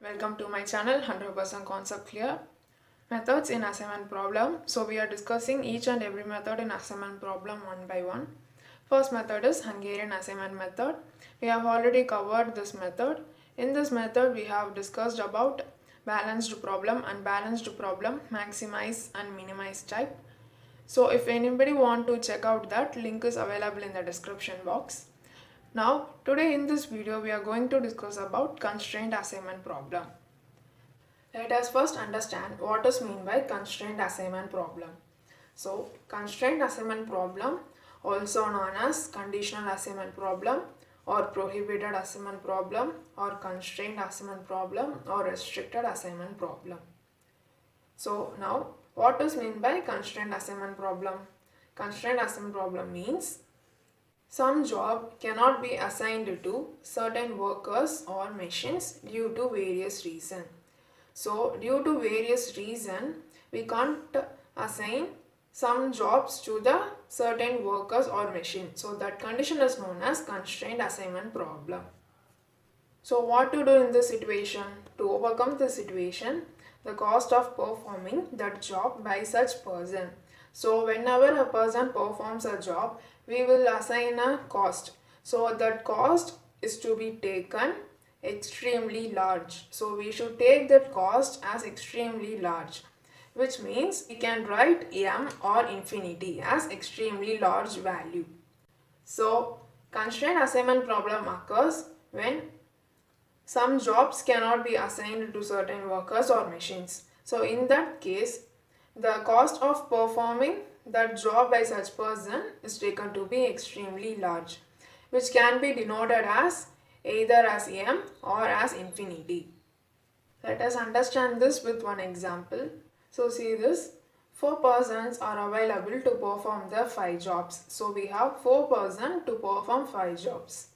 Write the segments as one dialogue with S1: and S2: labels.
S1: Welcome to my channel 100% concept clear. Methods in assignment problem. So we are discussing each and every method in assignment problem one by one. First method is Hungarian assignment method. We have already covered this method. In this method we have discussed about balanced problem, unbalanced problem, maximize and minimize type. So if anybody want to check out that, link is available in the description box. Now, today in this video, we are going to discuss about constraint assignment problem. Let us first understand what is meant by constraint assignment problem. So, constraint assignment problem, also known as conditional assignment problem or prohibited assignment problem or constraint assignment problem or restricted assignment problem. So, now what is meant by constraint assignment problem? Constraint assignment problem means some job cannot be assigned to certain workers or machines due to various reasons. So, due to various reasons, we can't assign some jobs to the certain workers or machines. So, that condition is known as constraint assignment problem. So, what to do in this situation? To overcome the situation, the cost of performing that job by such person. So, whenever a person performs a job, we will assign a cost. So, that cost is to be taken extremely large. So, we should take that cost as extremely large, which means we can write m or infinity as extremely large value. So, constraint assignment problem occurs when some jobs cannot be assigned to certain workers or machines. So, in that case, the cost of performing that job by such person is taken to be extremely large, which can be denoted as either as m or as infinity. Let us understand this with one example. So see this, 4 persons are available to perform the 5 jobs. So we have 4 persons to perform 5 jobs.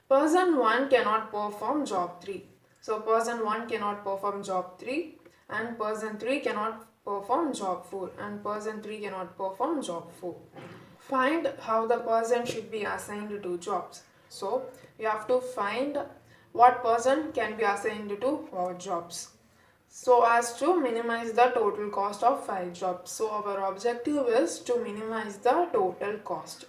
S1: Person 1 cannot perform job 3. So person 1 cannot perform job 3 and person 3 cannot perform job 4 and person 3 cannot perform job 4. Find how the person should be assigned to jobs. So we have to find what person can be assigned to what jobs, so as to minimize the total cost of 5 jobs. So our objective is to minimize the total cost.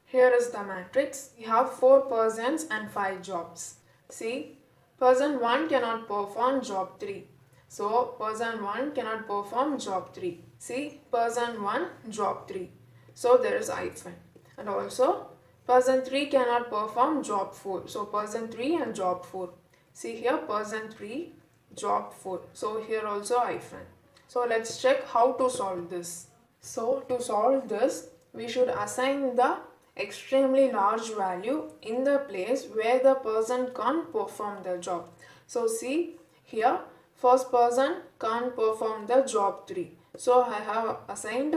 S1: Here is the matrix. We have 4 persons and 5 jobs. See, person 1 cannot perform job 3. So, person 1 cannot perform job 3. See, person 1, job 3. So, there is hyphen. And also, person 3 cannot perform job 4. So, person 3 and job 4. See here, person 3, job 4. So, here also hyphen. So, let's check how to solve this. So, to solve this, we should assign the extremely large value in the place where the person can't perform the job. So, see here, first person can't perform the job 3. So, I have assigned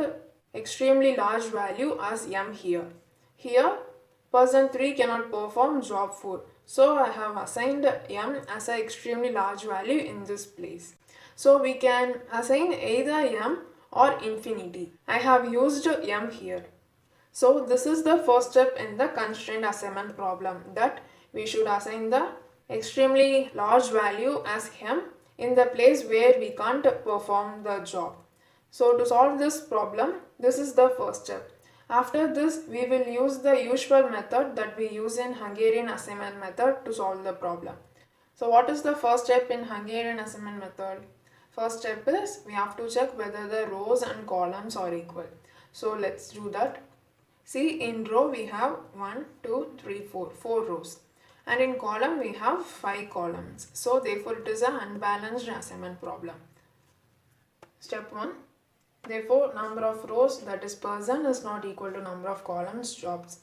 S1: extremely large value as m here. Here, person 3 cannot perform job 4. So, I have assigned m as an extremely large value in this place. So, we can assign either m or infinity. I have used m here. So, this is the first step in the constraint assignment problem, that we should assign the extremely large value as m in the place where we can't perform the job. So, to solve this problem, this is the first step. After this, we will use the usual method that we use in Hungarian assignment method to solve the problem. So, what is the first step in Hungarian assignment method? First step is we have to check whether the rows and columns are equal. So, let's do that. See, in row we have 1, 2, 3, 4 rows. And in column we have 5 columns. So therefore it is an unbalanced assignment problem. Step 1. Therefore number of rows, that is person, is not equal to number of columns jobs.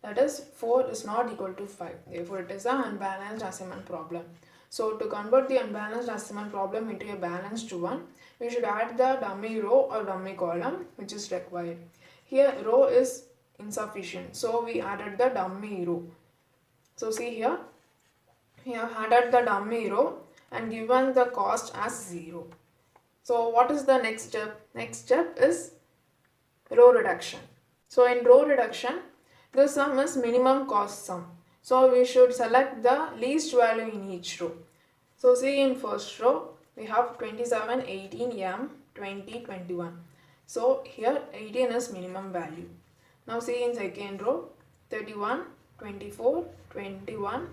S1: That is 4 is not equal to 5. Therefore it is an unbalanced assignment problem. So to convert the unbalanced assignment problem into a balanced one, we should add the dummy row or dummy column which is required. Here row is insufficient. So we added the dummy row. So see here, we have added the dummy row and given the cost as 0. So what is the next step? Next step is row reduction. So in row reduction, the sum is minimum cost sum. So we should select the least value in each row. So see in first row, we have 27, 18, M, 20, 21. So here 18 is minimum value. Now see in second row, 31, 24, 21,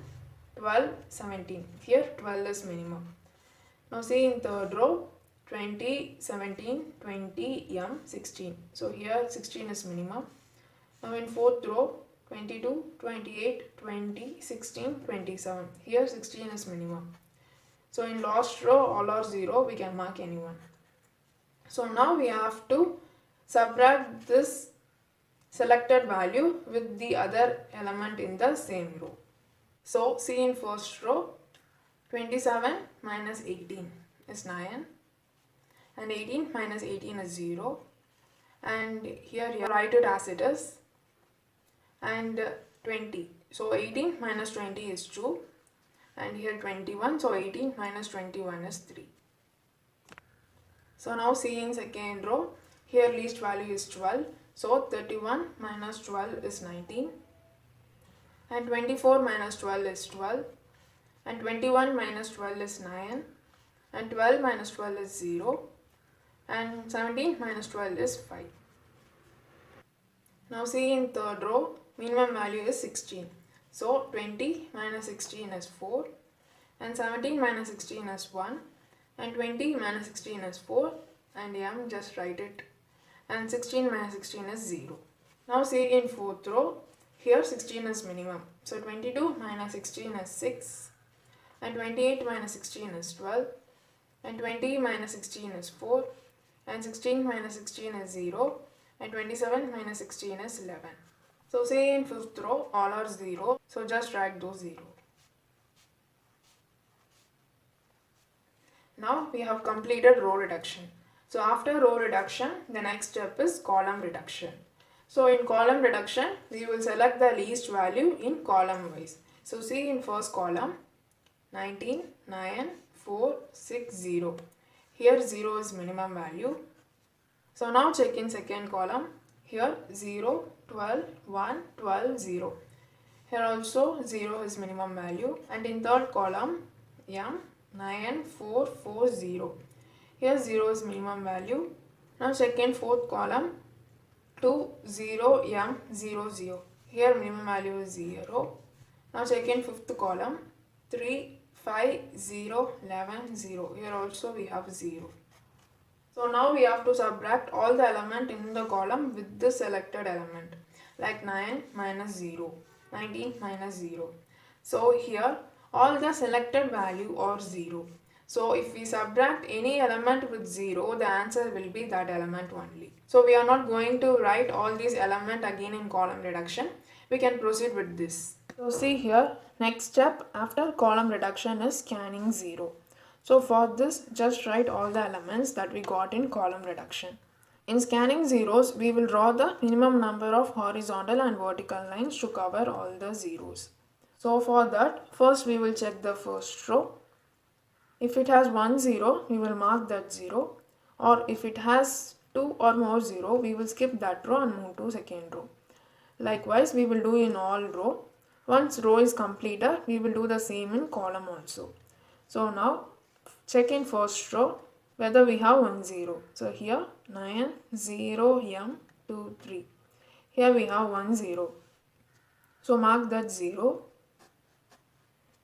S1: 12, 17. Here 12 is minimum. Now see in third row, 20, 17, 20, M, 16. So here 16 is minimum. Now in fourth row, 22, 28, 20, 16, 27. Here 16 is minimum. So in last row, all are 0, we can mark anyone. So now we have to subtract this selected value with the other element in the same row. So see in first row, 27 minus 18 is 9 and 18 minus 18 is 0, and here you write it as it is, and 20. So 18 minus 20 is 2, and here 21, so 18 minus 21 is 3. So now see in second row, here least value is 12, so 31 minus 12 is 19, and 24 minus 12 is 12, and 21 minus 12 is 9, and 12 minus 12 is 0, and 17 minus 12 is 5. Now see in third row, minimum value is 16. So 20 minus 16 is 4, and 17 minus 16 is 1, and 20 minus 16 is 4, and M, just write it, and 16 minus 16 is 0. Now see in fourth row, here 16 is minimum. So 22 minus 16 is 6, and 28 minus 16 is 12, and 20 minus 16 is 4, and 16 minus 16 is 0, and 27 minus 16 is 11. So say in fifth row, all are 0, so just write those 0. Now we have completed row reduction. So after row reduction, the next step is column reduction. So in column reduction, we will select the least value in column wise. So see in first column, 19, 9, 4, 6, 0. Here 0 is minimum value. So now check in second column. Here 0, 12, 1, 12, 0. Here also 0 is minimum value. And in third column, M, 9, 4, 4, 0. Here 0 is minimum value. Now check in fourth column, 2, 0, M, 0, 0. Here minimum value is 0. Now check in fifth column, 3, 5, 0, 11, 0. Here also we have 0. So now we have to subtract all the element in the column with the selected element, like 9 minus 0, 19 minus 0. So here all the selected value are 0. So if we subtract any element with 0, the answer will be that element only. So we are not going to write all these elements again in column reduction. We can proceed with this. So see here, next step after column reduction is scanning 0. So for this, just write all the elements that we got in column reduction. In scanning zeros, we will draw the minimum number of horizontal and vertical lines to cover all the zeros. So for that, first we will check the first row. If it has 1 0, we will mark that 0. Or if it has 2 or more 0, we will skip that row and move to second row. Likewise, we will do in all row. Once row is completed, we will do the same in column also. So now, check in first row whether we have 1 0. So here 9 0 M 2 3. Here we have 1 0. So mark that 0.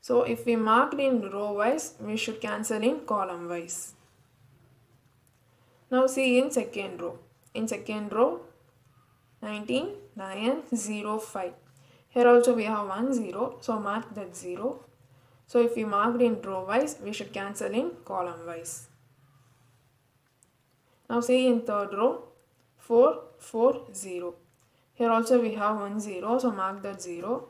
S1: So if we marked in row wise, we should cancel in column wise. Now see in second row. In second row 19 9 0 5. Here also we have 1 0. So mark that 0. So if we marked in row wise, we should cancel in column wise. Now see in third row 4 4 0. Here also we have 1 0, so mark that 0.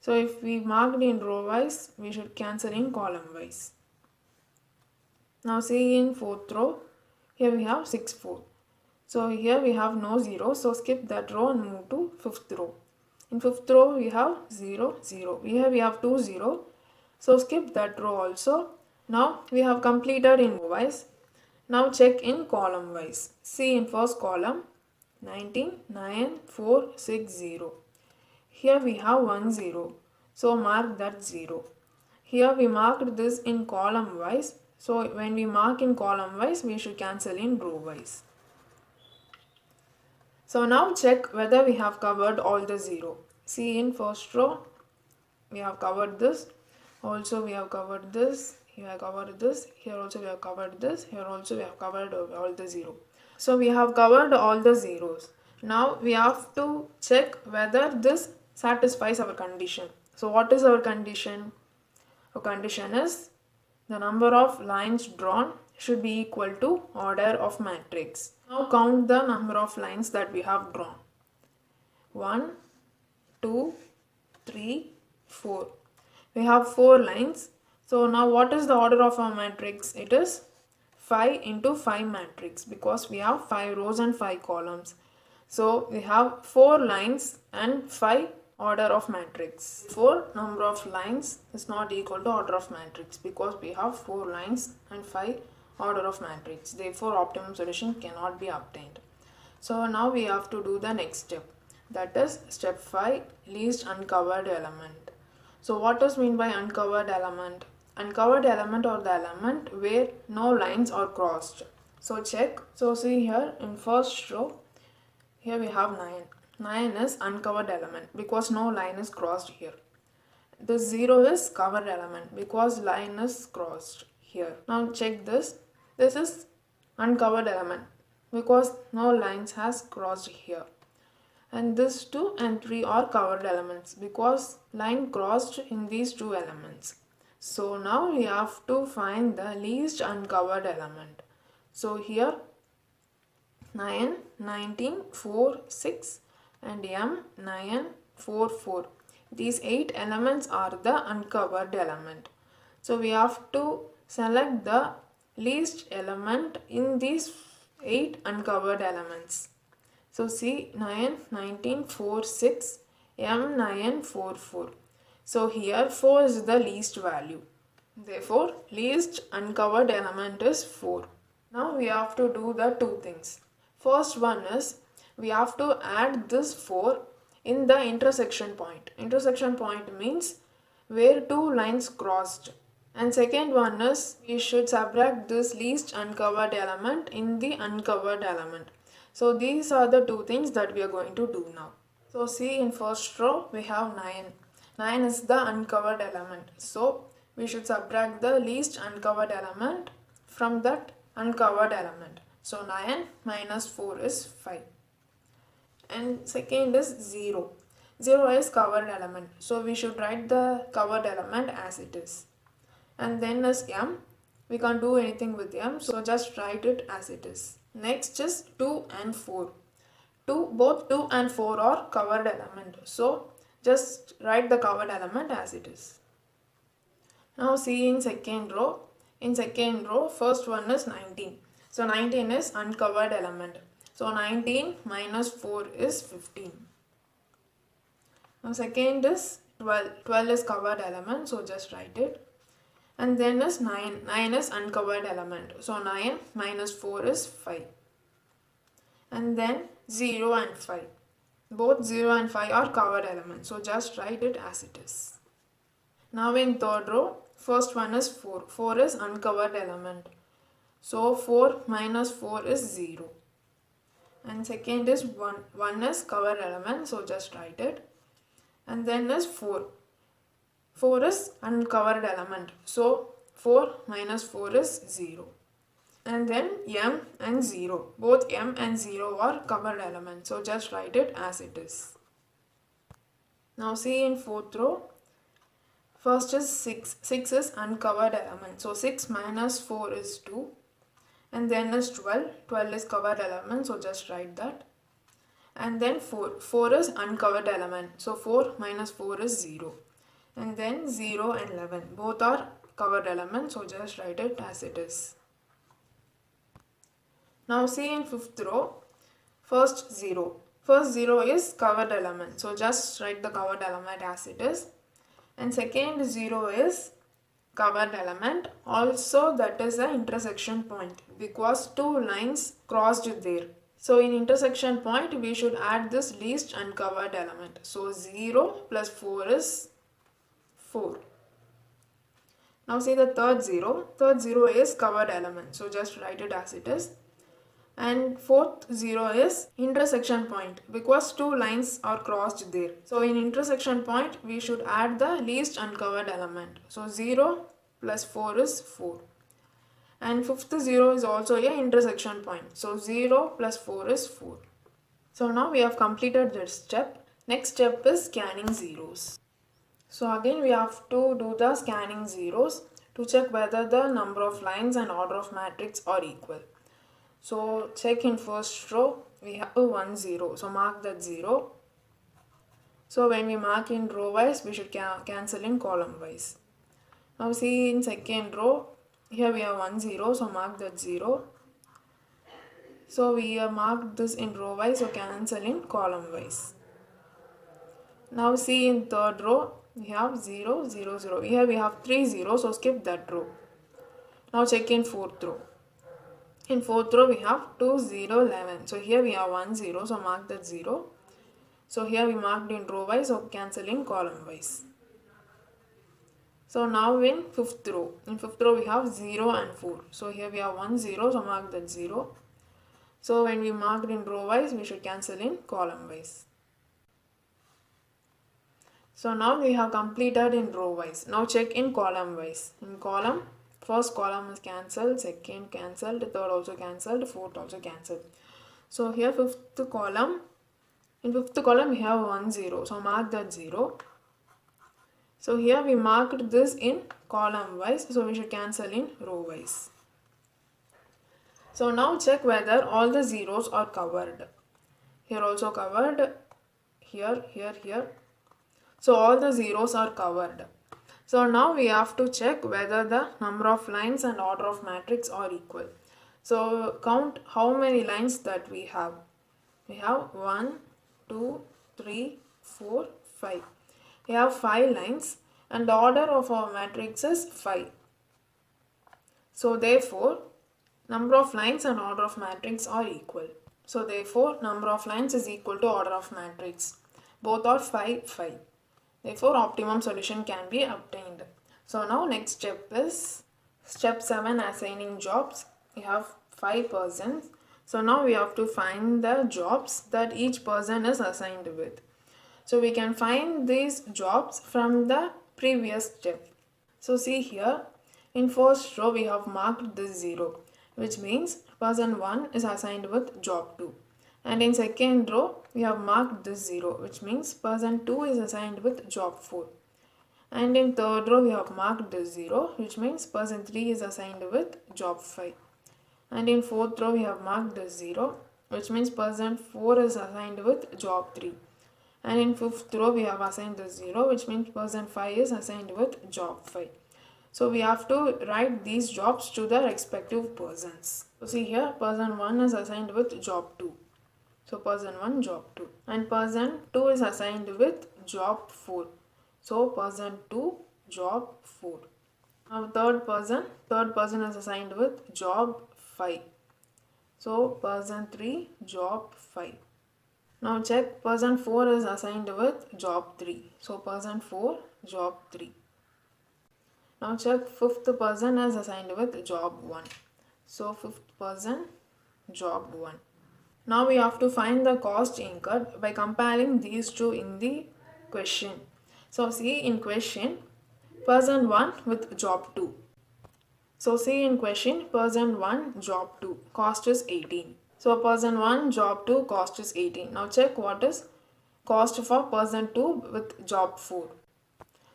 S1: So if we marked in row wise, we should cancel in column wise. Now see in fourth row, here we have 6 4. So here we have no 0, so skip that row and move to fifth row. In fifth row we have 0 0. Here we have 2 0. So skip that row also. Now we have completed in row wise. Now check in column wise. See in first column 19 9 4 6 0. Here we have 1 0. So mark that 0. Here we marked this in column wise. So when we mark in column wise, we should cancel in row wise. So now check whether we have covered all the 0. See, in first row we have covered this, also we have covered this, here I covered this, here also we have covered this, here also we have covered all the 0. So we have covered all the zeros. Now we have to check whether this satisfies our condition. So what is our condition? Our condition is the number of lines drawn should be equal to order of matrix. Now count the number of lines that we have drawn. 1, 2, 3, 4. We have 4 lines. So now what is the order of our matrix? It is 5 into 5 matrix because we have 5 rows and 5 columns. So we have 4 lines and 5 order of matrix. 4 number of lines is not equal to order of matrix because we have 4 lines and 5 order of matrix. Therefore optimum solution cannot be obtained. So now we have to do the next step. That is step 5, least uncovered element. So what does mean by uncovered element? Uncovered element or the element where no lines are crossed. So check. So see here in first row, here we have 9. 9 is uncovered element because no line is crossed here. The 0 is covered element because line is crossed here. Now check this. This is uncovered element because no lines has crossed here. And this 2 and 3 are covered elements because line crossed in these 2 elements. So now we have to find the least uncovered element. So here 9, 19, 4, 6 and M, 9, 4, 4. These 8 elements are the uncovered element. So we have to select the least element in these 8 uncovered elements. So see 9, 19, 4, 6, M, 9, 4, 4. So here 4 is the least value. Therefore least uncovered element is 4. Now we have to do the 2 things. First one is we have to add this 4 in the intersection point. Intersection point means where 2 lines crossed. And second one is we should subtract this least uncovered element in the uncovered element. So these are the 2 things that we are going to do now. So see in first row we have 9. 9 is the uncovered element. So we should subtract the least uncovered element from that uncovered element. So 9 minus 4 is 5. And second is 0. 0 is covered element. So we should write the covered element as it is. And then is M. We can't do anything with M. So just write it as it is. Next is 2 and 4. Both 2 and 4 are covered element. So just write the covered element as it is. Now see in second row. In second row, first one is 19. So 19 is uncovered element. So 19 minus 4 is 15. Now second is 12. 12 is covered element. So just write it. And then is 9. 9 is uncovered element. So 9 minus 4 is 5. And then 0 and 5. Both 0 and 5 are covered elements. So just write it as it is. Now in third row, first one is 4. 4 is uncovered element. So 4 minus 4 is 0. And second is 1. 1 is covered element. So just write it. And then is 4. 4 is uncovered element. So 4 minus 4 is 0. And then M and 0. Both M and 0 are covered elements. So just write it as it is. Now see in fourth row. First is 6. 6 is uncovered element. So 6 minus 4 is 2. And then is 12. 12 is covered element. So just write that. And then 4. 4 is uncovered element. So 4 minus 4 is 0. And then 0 and 11. Both are covered elements. So just write it as it is. Now see in fifth row. First 0. First 0 is covered element. So just write the covered element as it is. And second 0 is covered element. Also that is the intersection point. Because 2 lines crossed there. So in intersection point we should add this least uncovered element. So 0 plus 4 is 4. Now see the third zero. Third zero is covered element. So just write it as it is. And fourth zero is intersection point because two lines are crossed there. So in intersection point we should add the least uncovered element. So 0 plus 4 is 4. And fifth zero is also a intersection point. So 0 plus 4 is 4. So now we have completed this step. Next step is scanning zeros. So again we have to do the scanning zeros to check whether the number of lines and order of matrix are equal. So check in first row we have 1 0. So mark that 0. So when we mark in row wise we should cancel in column wise. Now see in second row here we have 1 0. So mark that 0. So we have marked this in row wise, so cancel in column wise. Now see in third row we have 0 0 0. Here we have 3 0, so skip that row. Now check in fourth row. In fourth row we have 2 0 11. So here we have 1 0, so mark that 0. So here we marked in row wise, so cancel in column wise. So now in fifth row. In fifth row we have 0 and 4. So here we have 1 0, so mark that 0. So when we marked in row wise, we should cancel in column wise. So now we have completed in row wise. Now check in column wise. In column, first column is cancelled, second cancelled, third also cancelled, fourth also cancelled. So here fifth column, in fifth column we have 1 0. So mark that 0. So here we marked this in column wise. So we should cancel in row wise. So now check whether all the zeros are covered. Here also covered, here, here, here. So all the zeros are covered. So now we have to check whether the number of lines and order of matrix are equal. So count how many lines that we have. We have 1, 2, 3, 4, 5. We have 5 lines and the order of our matrix is 5. So therefore, number of lines and order of matrix are equal. So therefore, number of lines is equal to order of matrix. Both are 5, 5. Therefore, optimum solution can be obtained. So now next step is step 7, assigning jobs. We have 5 persons. So now we have to find the jobs that each person is assigned with. So we can find these jobs from the previous step. So see here, in first row we have marked this 0. Which means person 1 is assigned with job 2. And in second row, we have marked this 0, which means person 2 is assigned with job 4. And in third row, we have marked this 0, which means person 3 is assigned with job 5. And in fourth row, we have marked this 0, which means person 4 is assigned with job 3. And in fifth row, we have assigned this 0, which means person 5 is assigned with job 5. So we have to write these jobs to the respective persons. So see here, person 1 is assigned with job 2. So person 1 job 2. And person 2 is assigned with job 4. So person 2 job 4. Now third person is assigned with job 5. So person 3 job 5. Now check, person 4 is assigned with job 3. So person 4 job 3. Now check, fifth person is assigned with job 1. So fifth person job 1. Now we have to find the cost incurred by comparing these two in the question. So see in question, person 1 with job 2. So see in question, person 1 job 2 cost is 18. So person 1 job 2 cost is 18. Now check what is cost for person 2 with job 4.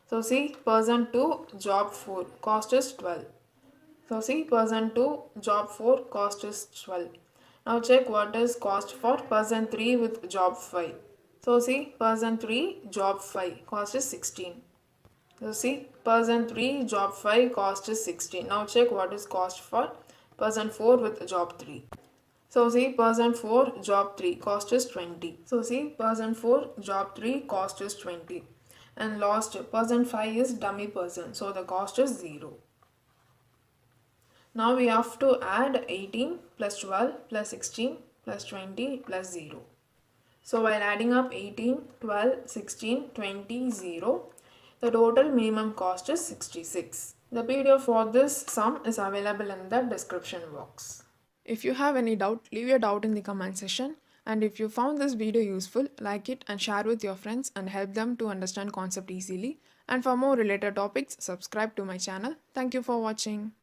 S1: So see person 2 job 4 cost is 12. So see person 2 job 4 cost is 12. Now check what is cost for person 3 with job 5. So see person 3 job 5 cost is 16. So see person 3 job 5 cost is 16. Now check what is cost for person 4 with job 3. So see person 4 job 3 cost is 20. So see person 4 job 3 cost is 20. And last person 5 is dummy person. So the cost is 0. Now we have to add 18 plus 12 plus 16 plus 20 plus 0. So while adding up 18, 12, 16, 20, 0, the total minimum cost is 66. The PDF for this sum is available in the description box. If you have any doubt, leave your doubt in the comment section. And if you found this video useful, like it and share with your friends and help them to understand concept easily. And for more related topics, subscribe to my channel. Thank you for watching.